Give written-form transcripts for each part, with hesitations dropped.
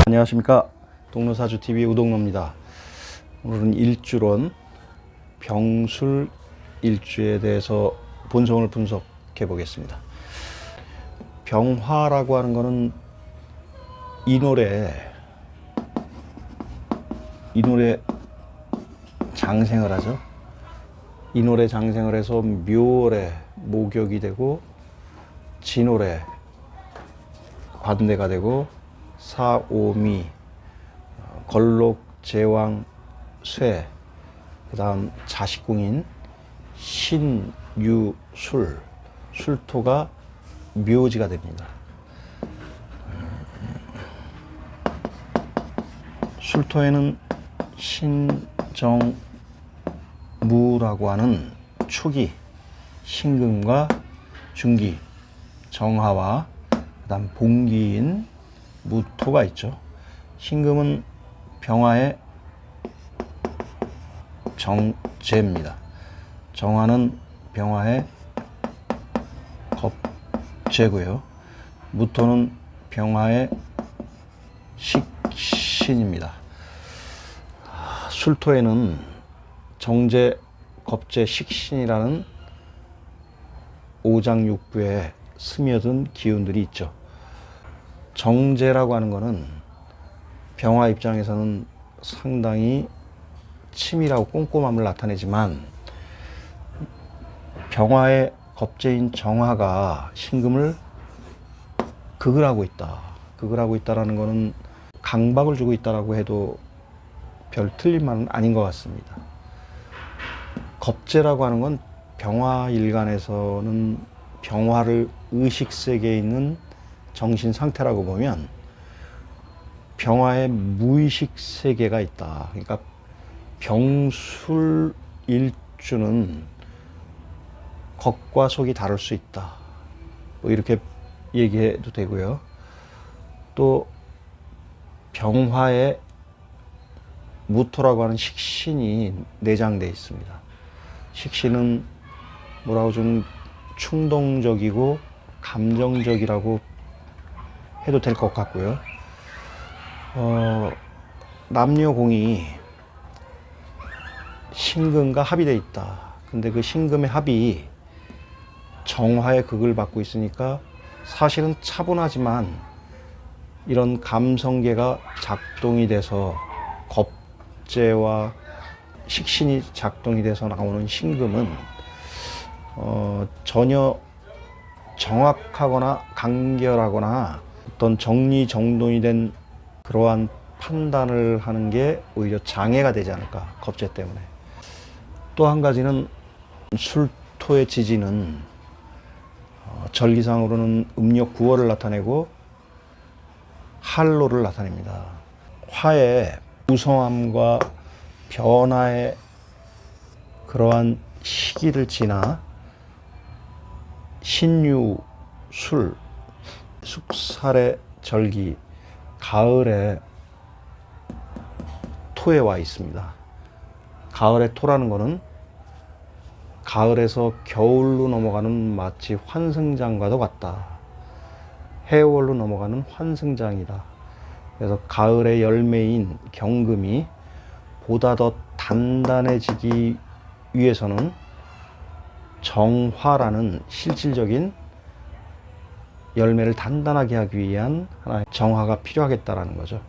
안녕하십니까. 동로사주TV 우동로입니다. 오늘은 일주론 병술 일주에 대해서 본성을 분석해 보겠습니다. 병화라고 하는 것은 인월에 장생을 하죠. 인월에 장생을 해서 묘월에 모격이 되고 진월에 관대가 되고 사오미, 걸록, 제왕, 쇠, 그 다음 자식궁인 신, 유, 술, 술토가 묘지가 됩니다. 술토에는 신정무라고 하는 축이 신금과 중기, 정화와 그 다음 봉기인 무토가 있죠. 신금은 병화의 정제입니다. 정화는 병화의 겁제고요. 무토는 병화의 식신입니다. 술토에는 정제, 겁제, 식신이라는 오장육부에 스며든 기운들이 있죠. 정제라고 하는 것은 병화 입장에서는 상당히 치밀하고 꼼꼼함을 나타내지만 병화의 겁제인 정화가 신금을 극을 하고 있다. 극을 하고 있다라는 것은 강박을 주고 있다라고 해도 별 틀린 말은 아닌 것 같습니다. 겁제라고 하는 건 병화 일간에서는 병화를 의식 세계에 있는 정신 상태라고 보면 병화의 무의식 세계가 있다. 그러니까 병술 일주는 겉과 속이 다를 수 있다. 뭐 이렇게 얘기해도 되고요. 또 병화에 무토라고 하는 식신이 내장되어 있습니다. 식신은 뭐라고 좀 충동적이고 감정적이라고 해도 될 것 같고요. 남녀공이 신금과 합이 되어 있다. 근데 그 신금의 합이 정화의 극을 받고 있으니까 사실은 차분하지만 이런 감성계가 작동이 돼서 겁제와 식신이 작동이 돼서 나오는 신금은 전혀 정확하거나 간결하거나 어떤 정리정돈이 된 그러한 판단을 하는 게 오히려 장애가 되지 않을까, 겁제 때문에. 또 한 가지는 술토의 지지는 절기상으로는 음력 9월을 나타내고 할로를 나타냅니다. 화의 무성함과 변화의 그러한 시기를 지나 신유, 술, 숙살의 절기, 가을에 토에 와 있습니다. 가을의 토라는 것은 가을에서 겨울로 넘어가는 마치 환승장과도 같다. 해월로 넘어가는 환승장이다. 그래서 가을의 열매인 경금이 보다 더 단단해지기 위해서는 정화라는 실질적인 열매를 단단하게 하기 위한 하나의 정화가 필요하겠다라는 거죠.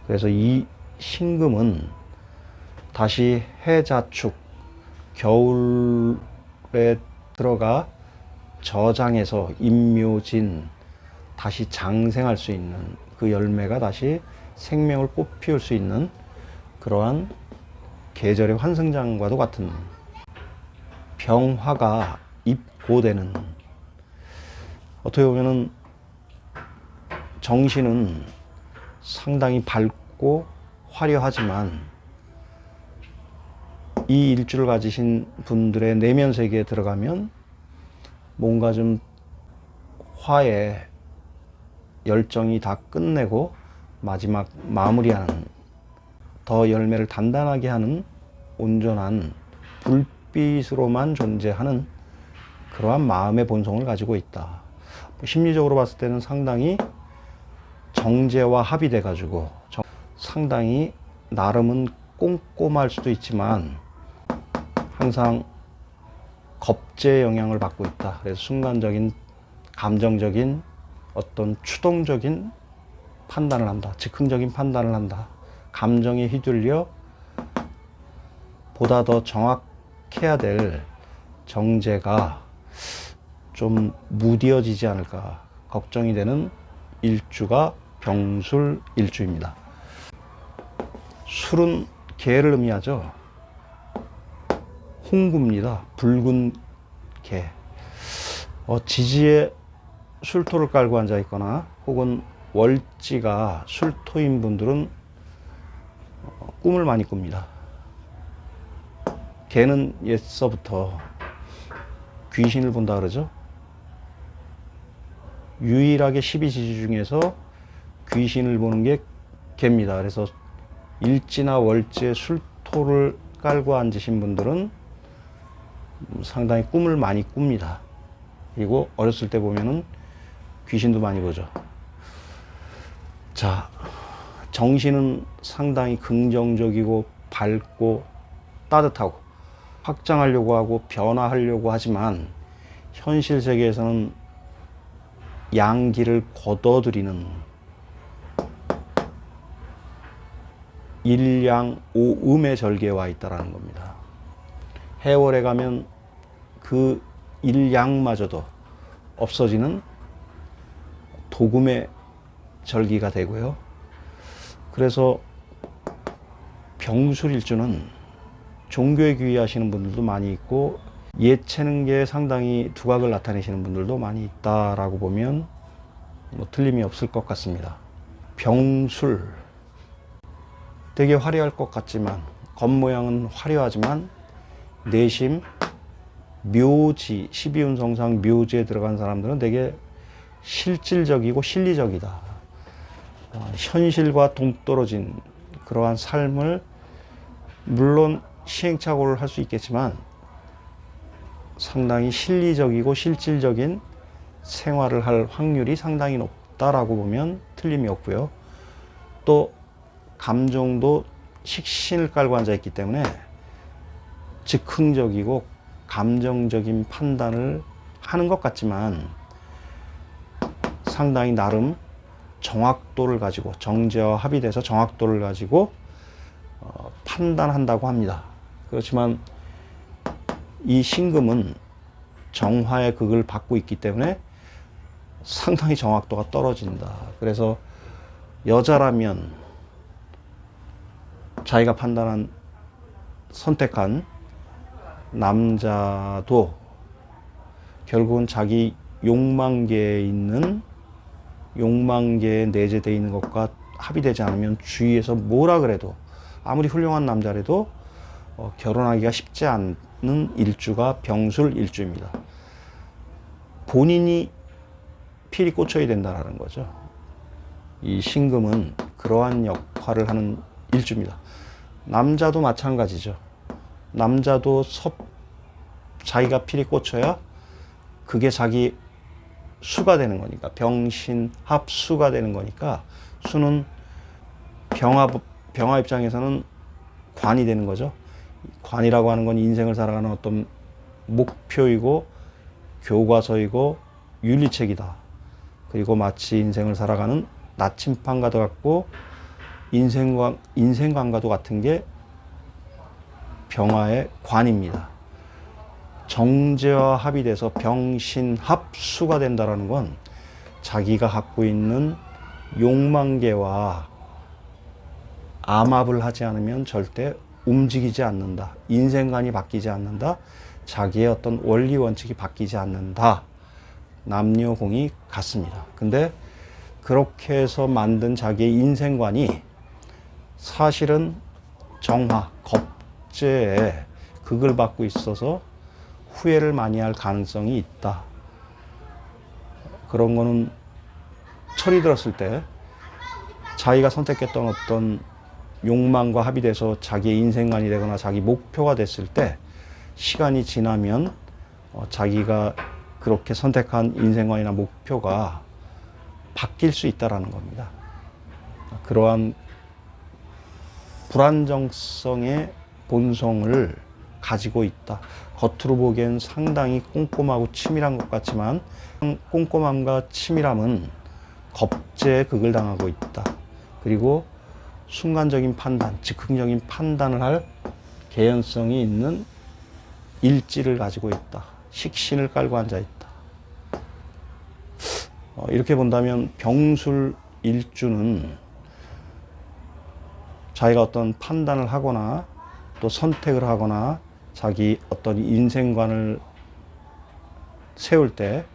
그래서 이 신금은 다시 해자축, 겨울에 들어가 저장해서 임묘진, 다시 장생할 수 있는 그 열매가 다시 생명을 꽃피울 수 있는 그러한 계절의 환승장과도 같은 병화가 입고되는, 어떻게 보면은 정신은 상당히 밝고 화려하지만 이 일주를 가지신 분들의 내면 세계에 들어가면 뭔가 좀 화에 열정이 다 끝내고 마지막 마무리하는, 더 열매를 단단하게 하는 온전한 불빛으로만 존재하는 그러한 마음의 본성을 가지고 있다. 심리적으로 봤을 때는 상당히 정제와 합의돼 가지고 상당히 나름은 꼼꼼할 수도 있지만 항상 겁제의 영향을 받고 있다. 그래서 순간적인 감정적인 어떤 추동적인 판단을 한다. 즉흥적인 판단을 한다. 감정에 휘둘려 보다 더 정확해야 될 정제가 좀 무뎌지지 않을까 걱정이 되는 일주가 병술 일주입니다. 술은 개를 의미하죠. 홍구입니다. 붉은 개. 지지에 술토를 깔고 앉아 있거나 혹은 월지가 술토인 분들은 꿈을 많이 꿉니다. 개는 옛서부터 귀신을 본다 그러죠. 유일하게 12지지 중에서 귀신을 보는 게 개입니다. 그래서 일지나 월지에 술토를 깔고 앉으신 분들은 상당히 꿈을 많이 꿉니다. 그리고 어렸을 때 보면은 귀신도 많이 보죠. 자, 정신은 상당히 긍정적이고 밝고 따뜻하고 확장하려고 하고 변화하려고 하지만 현실 세계에서는 양기를 걷어들이는 일양오음의 절개에 와 있다는 겁니다. 해월에 가면 그 일양마저도 없어지는 도금의 절기가 되고요. 그래서 병술일주는 종교에 귀의하시는 분들도 많이 있고 예체능계에 상당히 두각을 나타내시는 분들도 많이 있다라고 보면 틀림이 없을 것 같습니다. 병술 되게 화려할 것 같지만 겉모양은 화려하지만 내심 묘지 12운성상 묘지에 들어간 사람들은 되게 실질적이고 실리적이다. 현실과 동떨어진 그러한 삶을 물론 시행착오를 할 수 있겠지만 상당히 실리적이고 실질적인 생활을 할 확률이 상당히 높다라고 보면 틀림이 없고요. 또 감정도 식신을 깔고 앉아 있기 때문에 즉흥적이고 감정적인 판단을 하는 것 같지만 상당히 나름 정확도를 가지고 정제와 합의돼서 정확도를 가지고 판단한다고 합니다. 그렇지만 이 신금은 정화의 극을 받고 있기 때문에 상당히 정확도가 떨어진다. 그래서 여자라면 자기가 선택한 남자도 결국은 자기 욕망계에 있는 욕망계에 내재되어 있는 것과 합의되지 않으면 주위에서 뭐라 그래도 아무리 훌륭한 남자라도 결혼하기가 쉽지 않은 일주가 병술 일주입니다. 본인이 필이 꽂혀야 된다는 거죠. 이 신금은 그러한 역할을 하는 일주입니다. 남자도 마찬가지죠. 남자도 자기가 필이 꽂혀야 그게 자기 수가 되는 거니까 병신합수가 되는 거니까 수는 병화 입장에서는 관이 되는 거죠. 관이라고 하는 건 인생을 살아가는 어떤 목표이고 교과서이고 윤리책이다. 그리고 마치 인생을 살아가는 나침판과도 같고 인생관과도 같은 게 병화의 관입니다. 정제와 합의돼서 병신합수가 된다는 건 자기가 갖고 있는 욕망계와 암합을 하지 않으면 절대 움직이지 않는다. 인생관이 바뀌지 않는다. 자기의 어떤 원리 원칙이 바뀌지 않는다. 남녀공이 같습니다. 근데 그렇게 해서 만든 자기의 인생관이 사실은 정화, 겁제에 극을 받고 있어서 후회를 많이 할 가능성이 있다. 그런 거는 철이 들었을 때 자기가 선택했던 어떤 욕망과 합의돼서 자기의 인생관이 되거나 자기 목표가 됐을 때 시간이 지나면 자기가 그렇게 선택한 인생관이나 목표가 바뀔 수 있다는 겁니다. 그러한 불안정성의 본성을 가지고 있다. 겉으로 보기엔 상당히 꼼꼼하고 치밀한 것 같지만 꼼꼼함과 치밀함은 겁제에 극을 당하고 있다. 그리고 순간적인 판단, 즉흥적인 판단을 할 개연성이 있는 일지를 가지고 있다. 식신을 깔고 앉아 있다. 이렇게 본다면 병술일주는 자기가 어떤 판단을 하거나 또 선택을 하거나 자기 어떤 인생관을 세울 때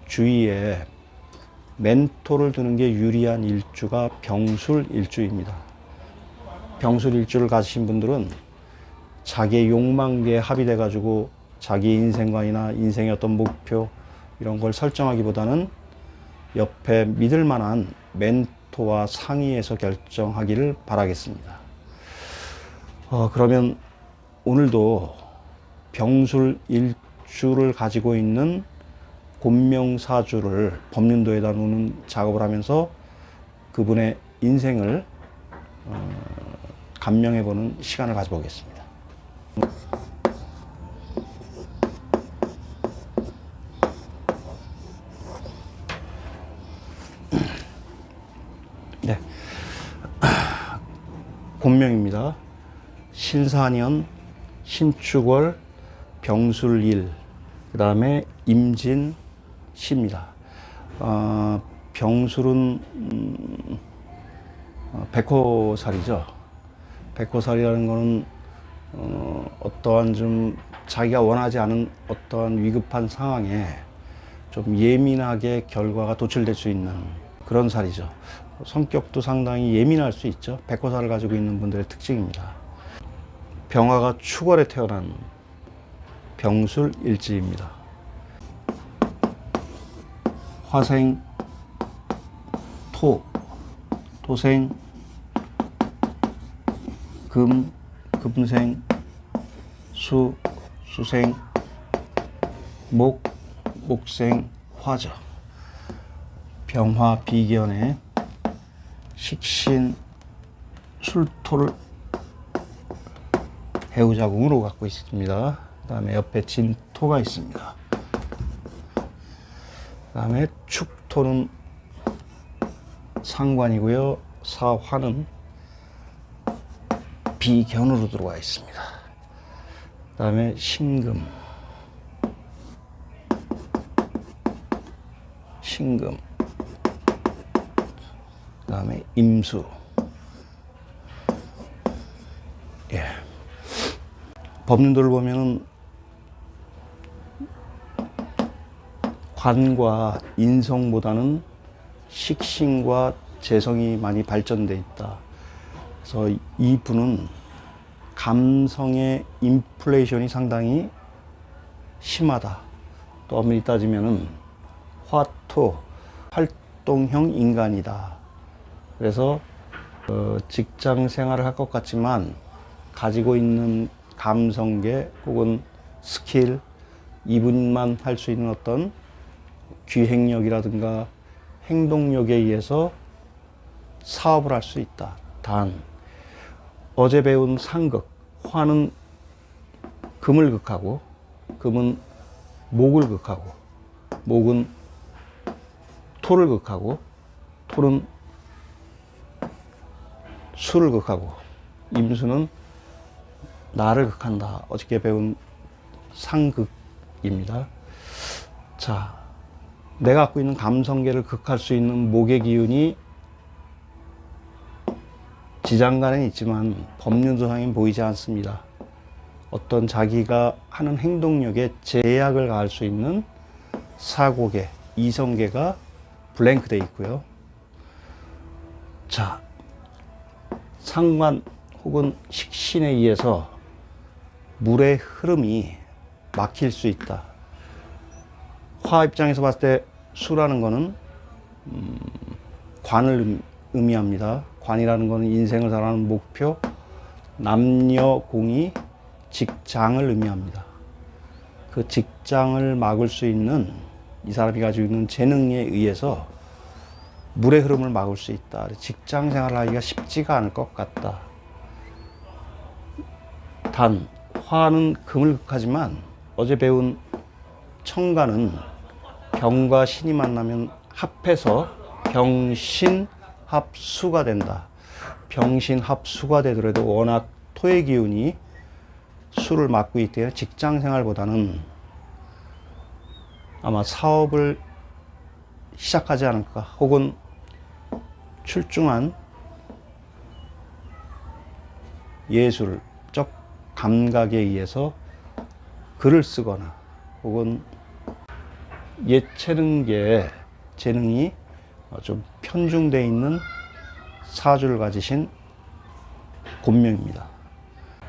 주위에 멘토를 두는 게 유리한 일주가 병술일주입니다. 병술일주를 가지신 분들은 자기의 욕망계에 합의돼 가지고 자기 인생관이나 인생의 어떤 목표 이런 걸 설정하기보다는 옆에 믿을 만한 멘토와 상의해서 결정하기를 바라겠습니다. 그러면 오늘도 병술일주를 가지고 있는 곤명사주를 법륜도에다 놓는 작업을 하면서 그분의 인생을 감명해보는 시간을 가져보겠습니다. 네, 곤명입니다. 신사년, 신축월, 병술일, 그 다음에 임진시입니다. 병술은 백호살이죠. 백호살이라는 것은 어떠한 좀 자기가 원하지 않은 어떠한 위급한 상황에 좀 예민하게 결과가 도출될 수 있는 그런 살이죠. 성격도 상당히 예민할 수 있죠. 백호살을 가지고 있는 분들의 특징입니다. 병화가 축월에 태어난 병술일지입니다. 화생, 토, 토생, 금, 금생, 수, 수생, 목, 목생, 화죠. 병화 비견에 식신, 술토를 해우자궁으로 갖고 있습니다. 그 다음에 옆에 진토가 있습니다. 그 다음에 축토는 상관이고요. 사화는 비견으로 들어와 있습니다. 그 다음에 신금, 신금, 그 다음에 임수. 예. 법륜도를 보면은 관과 인성보다는 식신과 재성이 많이 발전돼 있다. 그래서 이 분은 감성의 인플레이션이 상당히 심하다. 또 엄밀히 따지면은 화토, 활동형 인간이다. 그래서 직장 생활을 할 것 같지만 가지고 있는 감성계 혹은 스킬, 이분만 할 수 있는 어떤 기획력이라든가 행동력에 의해서 사업을 할 수 있다. 단 어제 배운 상극, 화는 금을 극하고 금은 목을 극하고 목은 토를 극하고 토는 수를 극하고 임수는 나를 극한다. 어저께 배운 상극입니다. 자, 내가 갖고 있는 감성계를 극할 수 있는 목의 기운이 지장간에는 있지만 법륜도상엔 보이지 않습니다. 어떤 자기가 하는 행동력에 제약을 가할 수 있는 사고계, 이성계가 블랭크되어 있고요. 자, 상관 혹은 식신에 의해서 물의 흐름이 막힐 수 있다. 화 입장에서 봤을 때 수라는 거는 관을 의미합니다. 관이라는 거는 인생을 살아가는 목표, 남녀 공이 직장을 의미합니다. 그 직장을 막을 수 있는 이 사람이 가지고 있는 재능에 의해서 물의 흐름을 막을 수 있다. 직장 생활을 하기가 쉽지가 않을 것 같다. 단 화는 금을 극하지만 어제 배운 청가는 병과 신이 만나면 합해서 병신합수가 된다. 병신합수가 되더라도 워낙 토의 기운이 수를 맡고 있기 때문에 직장 생활보다는 아마 사업을 시작하지 않을까, 혹은 출중한 예술적 감각에 의해서 글을 쓰거나 혹은 예체능계에 재능이 좀 편중되어 있는 사주를 가지신 곤명입니다.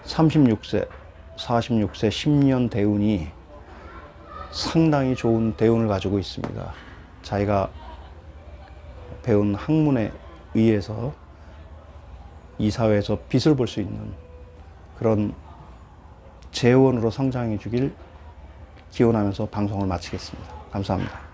36세, 46세 10년 대운이 상당히 좋은 대운을 가지고 있습니다. 자기가 배운 학문에 의해서 이 사회에서 빛을 볼 수 있는 그런 재원으로 성장해 주길 기원하면서 방송을 마치겠습니다. 감사합니다.